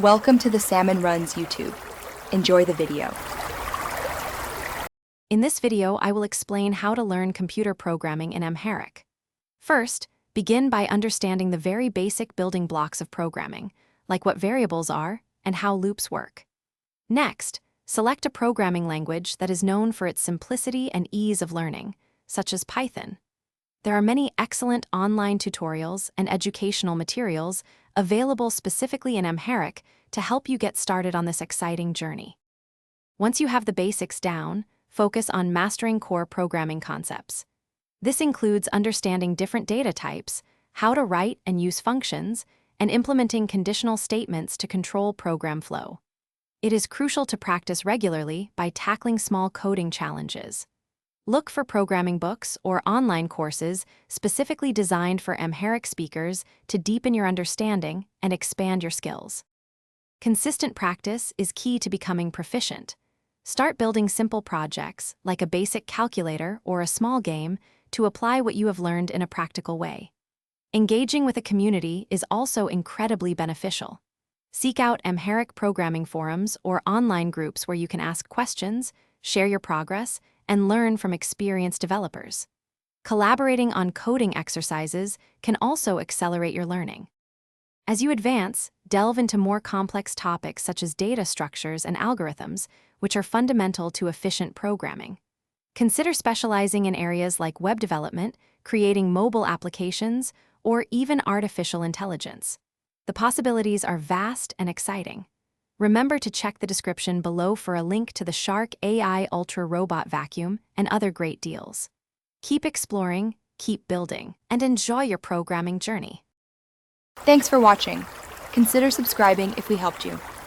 Welcome to the Salmon Runs YouTube. Enjoy the video. In this video, I will explain how to learn computer programming in Amharic. First, begin by understanding the very basic building blocks of programming, like what variables are and how loops work. Next, select a programming language that is known for its simplicity and ease of learning, such as Python. There are many excellent online tutorials and educational materials available specifically in Amharic to help you get started on this exciting journey. Once you have the basics down, focus on mastering core programming concepts. This includes understanding different data types, how to write and use functions, and implementing conditional statements to control program flow. It is crucial to practice regularly by tackling small coding challenges. Look for programming books or online courses specifically designed for Amharic speakers to deepen your understanding and expand your skills. Consistent practice is key to becoming proficient. Start building simple projects, like a basic calculator or a small game, to apply what you have learned in a practical way. Engaging with a community is also incredibly beneficial. Seek out Amharic programming forums or online groups where you can ask questions, share your progress, and learn from experienced developers. Collaborating on coding exercises can also accelerate your learning. As you advance, delve into more complex topics such as data structures and algorithms, which are fundamental to efficient programming. Consider specializing in areas like web development, creating mobile applications, or even artificial intelligence. The possibilities are vast and exciting. Remember to check the description below for a link to the Shark AI Ultra Robot Vacuum and other great deals. Keep exploring, keep building, and enjoy your programming journey. Thanks for watching. Consider subscribing if we helped you.